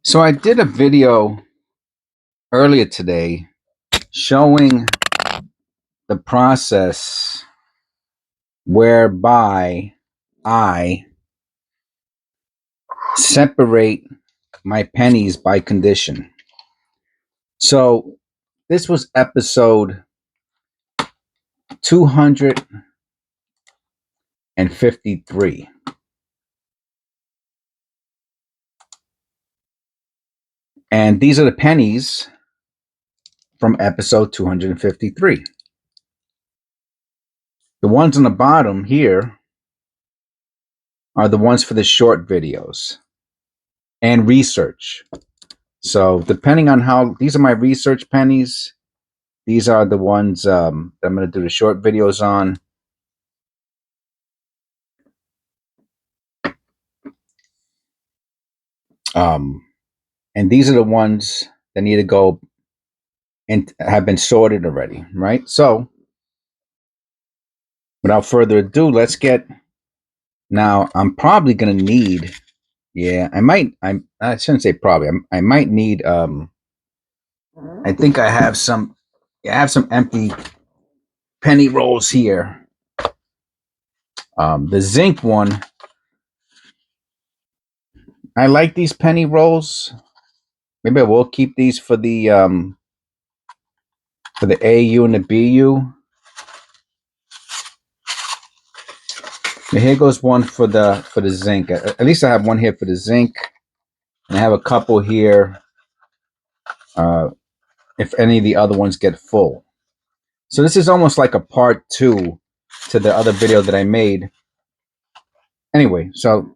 So I did a video earlier today showing the process whereby I separate my pennies by condition. So this was episode 253. And these are the pennies from episode 253. The ones on the bottom here are the ones for the short videos and research. So depending on how, these are my research pennies. These are the ones that I'm going to do the short videos on. And these are the ones that need to go and have been sorted already, right? So without further ado, let's get, now I'm probably going to need, I shouldn't say probably, I might need, I think I have some empty penny rolls here. The zinc one, I like these penny rolls. Maybe I will keep these for the AU and the BU. And here goes one for the zinc. At least I have one here for the zinc, and I have a couple here. If any of the other ones get full, so this is almost like a part 2 to the other video that I made. Anyway, so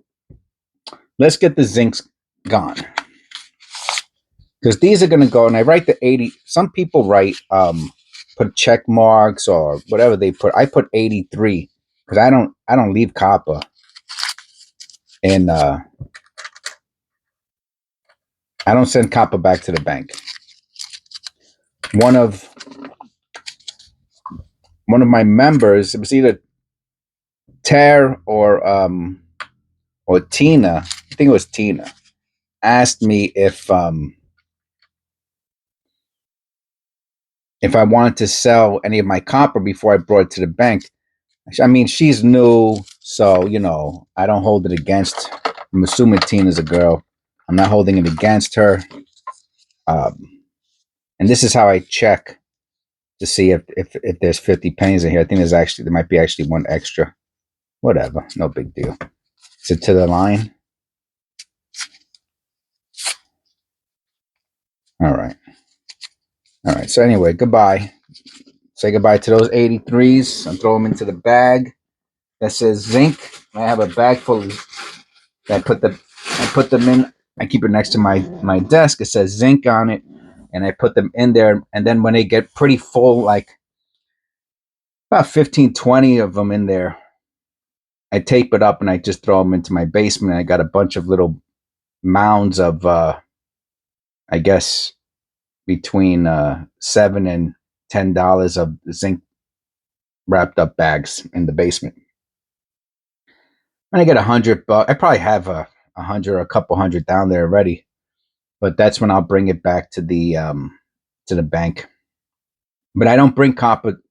let's get the zincs gone, because these are going to go, and I write the 80. Some people write put check marks or whatever they put. I put 83 because I don't leave copper, and I don't send copper back to the bank. One of my members, it was either Ter or Tina, I think it was Tina, asked me if I wanted to sell any of my copper before I brought it to the bank. I mean, she's new, so I don't hold it against. I'm assuming Tina's a girl. I'm not holding it against her. And this is how I check to see if there's 50 pennies in here. I think there might be actually one extra. Whatever, no big deal. Is it to the line? All right. So anyway, goodbye. Say goodbye to those 83s and throw them into the bag that says zinc. I have a bag full of, I put them in. I keep it next to my desk. It says zinc on it, and I put them in there. And then when they get pretty full, like about 15, 20 of them in there, I tape it up and I just throw them into my basement. I got a bunch of little mounds of, I guess, between $7 and $10 of zinc wrapped up bags in the basement. When I get $100, I probably have a couple hundred down there already. But that's when I'll bring it back to the bank. But I don't bring copper.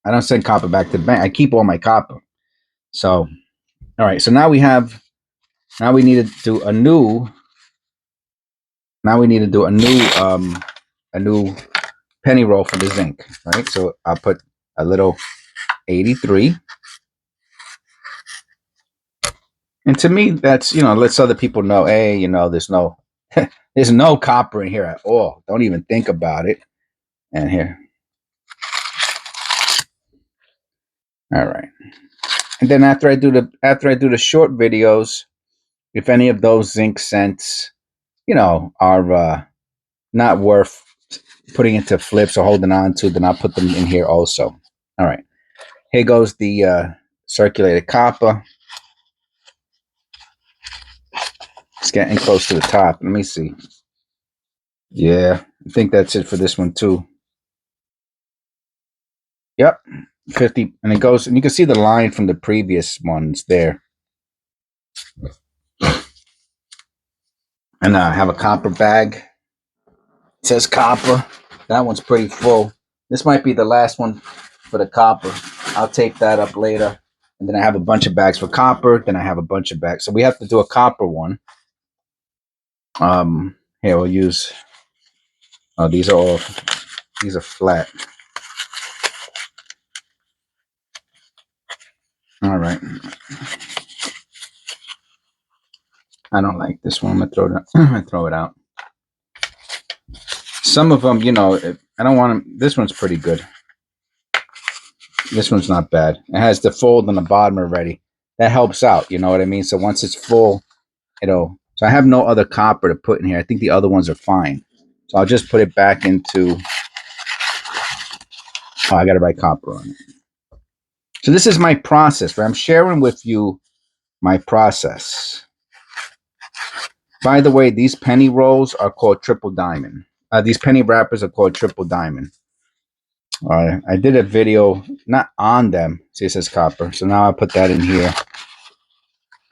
I don't send copper back to the bank. I keep all my copper. So, all right. So now we need to do a new. Now we need to do a new penny roll for the zinc, right? So I'll put a little 83. And to me, that's, lets other people know, hey, there's no copper in here at all. Don't even think about it. And here. All right. And then after I do the short videos, if any of those zinc cents, are not worth putting into flips or holding on to, then I'll put them in here also. All right. Here goes the circulated copper. It's getting close to the top. Let me see. Yeah, I think that's it for this one too. Yep, 50, and it goes, and you can see the line from the previous ones there. And I have a copper bag. It says copper. That one's pretty full. This might be the last one for the copper. I'll tape that up later. And then I have a bunch of bags for copper. Then I have a bunch of bags. So we have to do a copper one. Here we'll use. Oh, these are flat. All right. I don't like this one. I'm gonna throw it out. Some of them, you know, I don't want them. This one's pretty good. This one's not bad. It has the fold on the bottom already. That helps out. You know what I mean? So once it's full, it'll. So I have no other copper to put in here. I think the other ones are fine. So I'll just put it back into. Oh, I got to write copper on it. So this is my process, right? I'm sharing with you my process. By the way, these penny rolls are called triple diamond. These penny wrappers are called triple diamond. I did a video not on them. See, it says copper. So now I put that in here.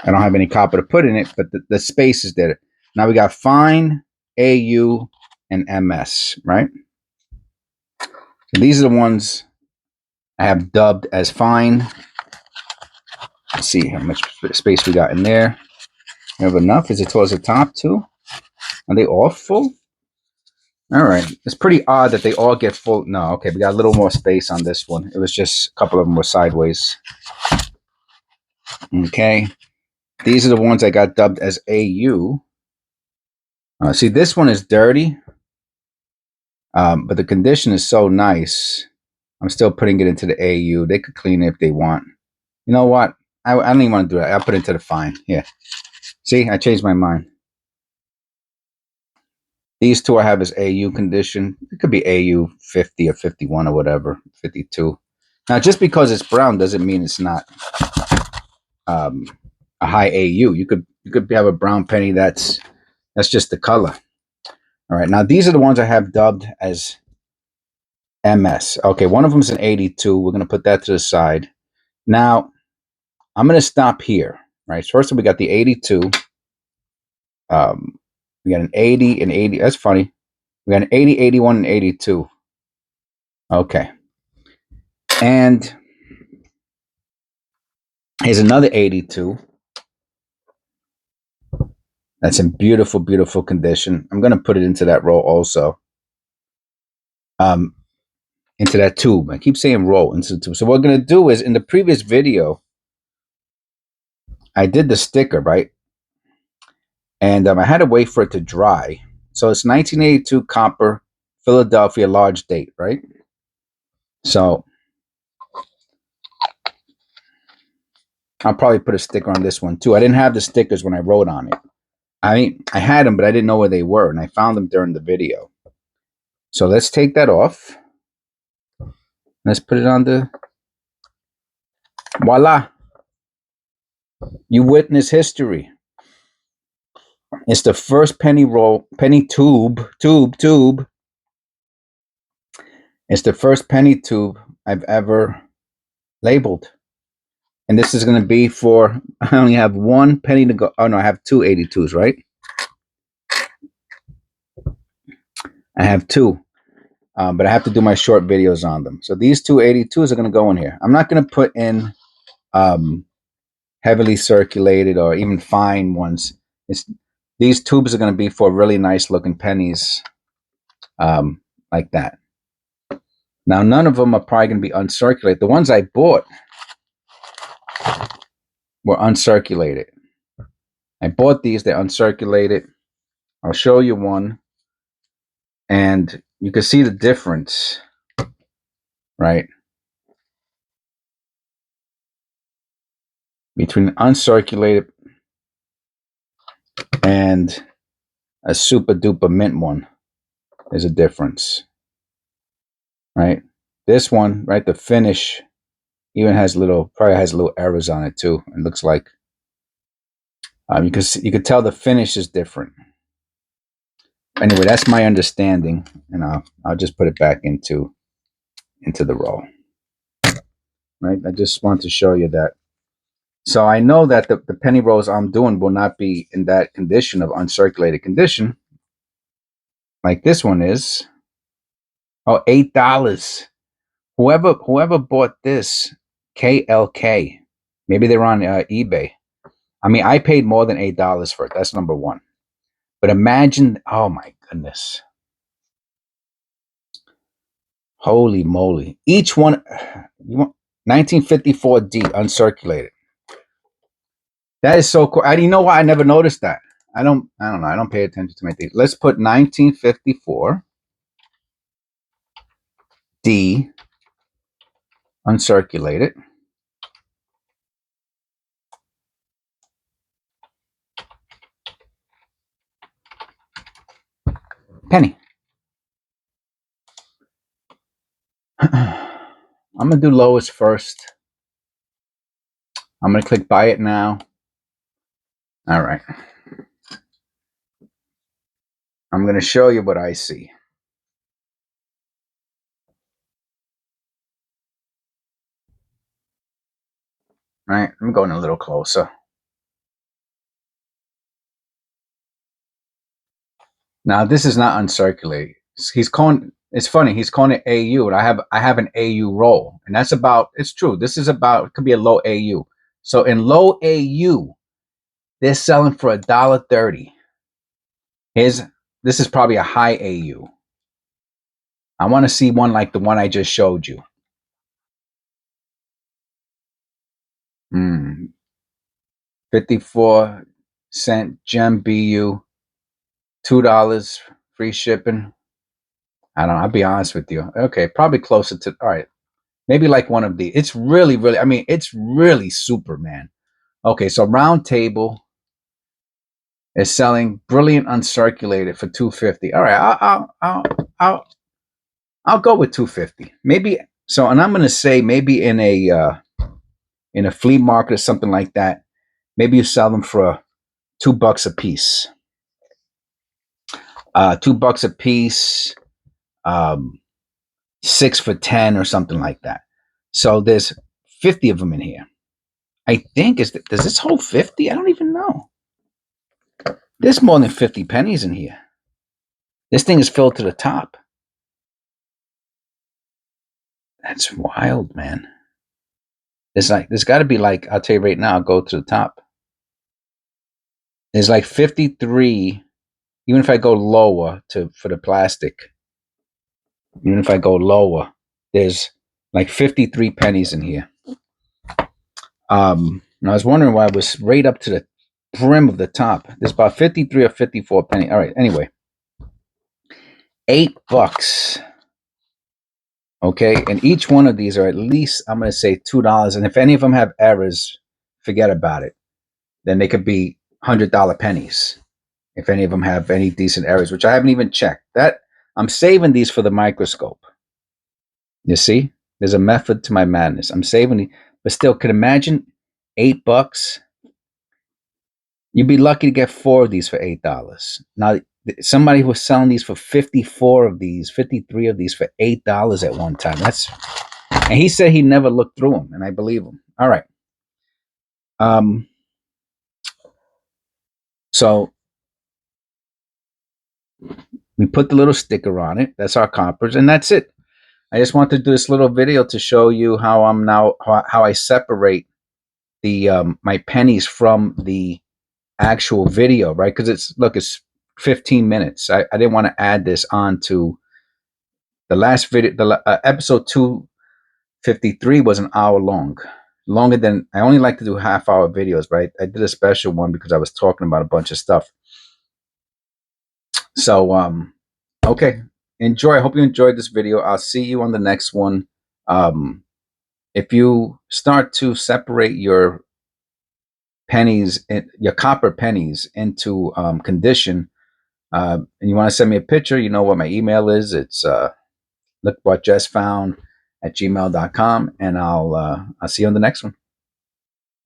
I don't have any copper to put in it, but the space is there. Now we got fine, AU, and MS, right? So these are the ones I have dubbed as fine. Let's see how much space we got in there. We have enough. Is it towards the top too? Are they all full? All right. It's pretty odd that they all get full. No, okay. We got a little more space on this one. It was just a couple of them were sideways. Okay. These are the ones I got dubbed as AU. See, this one is dirty, but the condition is so nice. I'm still putting it into the AU. They could clean it if they want. You know what? I don't even want to do that. I'll put it into the fine. Yeah. See, I changed my mind. These two I have as AU condition. It could be AU 50 or 51 or whatever, 52. Now, just because it's brown doesn't mean it's not a high AU. You could have a brown penny that's just the color. All right. Now, these are the ones I have dubbed as MS. Okay, one of them is an 82. We're going to put that to the side. Now, I'm going to stop here. Right. First, we got the 82. We got an 80 and 80. That's funny. We got an 80, 81, and 82. Okay. And here's another 82. That's in beautiful, beautiful condition. I'm going to put it into that roll also. Into that tube. I keep saying roll into the tube. So what we're going to do is, in the previous video, I did the sticker, right? And I had to wait for it to dry. So it's 1982 copper, Philadelphia, large date, right? So I'll probably put a sticker on this one too. I didn't have the stickers when I wrote on it. I mean, I had them, but I didn't know where they were, and I found them during the video. So let's take that off. Let's put it on the... Voila! You witness history. It's the first penny tube. It's the first penny tube I've ever labeled. And this is going to be for... I only have one penny to go. Oh, no, I have two 82s, right? I have two. But I have to do my short videos on them. So these two 82s are going to go in here. I'm not going to put in heavily circulated or even fine ones. These tubes are going to be for really nice looking pennies like that. Now, none of them are probably going to be uncirculated. The ones I bought were uncirculated. I bought these. They're uncirculated. I'll show you one. And you can see the difference, right? Between uncirculated and a super duper mint one. There's a difference, right? This one, right? The finish even has probably has little errors on it too. It looks like you could tell the finish is different. Anyway, that's my understanding, and I'll just put it back into the roll. Right? I just want to show you that So I know that the penny rolls I'm doing will not be in that condition of uncirculated condition, like this one is. Oh, $8. Whoever bought this, KLK, maybe they're on eBay. I mean, I paid more than $8 for it. That's number one. But imagine, oh my goodness. Holy moly. Each one, you want 1954D uncirculated. That is so cool. You know why I never noticed that? I don't know. I don't pay attention to my things. Let's put 1954D uncirculated. Penny. I'm going to do lowest first. I'm going to click buy it now. All right. I'm going to show you what I see. All right. I'm going a little closer. Now, this is not uncirculated. He's calling, it's funny, he's calling it AU, and I have an AU roll. And that's about, it's true. This is about, it could be a low AU. So in low AU, they're selling for $1.30. This is probably a high AU. I want to see one like the one I just showed you. 54-cent gem BU, $2 free shipping. I don't know. I'll be honest with you. Okay, probably closer to, all right, maybe like one of these. It's really, really, I mean, it's really super, man. Okay, so Round Table is selling brilliant uncirculated for $2.50. All right, I'll go with $2.50. Maybe so, and I'm gonna say maybe in a flea market or something like that, maybe you sell them for $2 a piece. $2 a piece, 6 for 10 or something like that. So there's 50 of them in here. I think does this hold 50? I don't even know. There's more than 50 pennies in here. This thing is filled to the top. That's wild, man. It's like, there's got to be like, I'll tell you right now, I'll go to the top. There's like 53, even if I go lower for the plastic, even if I go lower, there's like 53 pennies in here. And I was wondering why it was right up to the brim of the top. There's about 53 or 54 pennies. All right, anyway. $8. Okay, and each one of these are at least, I'm going to say $2. And if any of them have errors, forget about it. Then they could be $100 pennies. If any of them have any decent errors, which I haven't even checked. That I'm saving these for the microscope. You see, there's a method to my madness. I'm saving these, but still, could imagine $8. You'd be lucky to get 4 of these for $8. Now, somebody was selling these for 54 of these, 53 of these for $8 at one time. And he said he never looked through them, and I believe him. All right. So we put the little sticker on it. That's our coppers, and that's it. I just want to do this little video to show you how how I separate the my pennies from the actual video, right? Because it's 15 minutes. I didn't want to add this on to the last video. The episode 253 was an hour long, longer than, I only like to do half-hour videos, right? I did a special one because I was talking about a bunch of stuff. So okay, enjoy. I hope you enjoyed this video. I'll see you on the next one. If you start to separate your pennies, your copper pennies, into condition, and you want to send me a picture, you know what my email is. It's LookWhatJesFound@gmail.com, and I'll see you on the next one.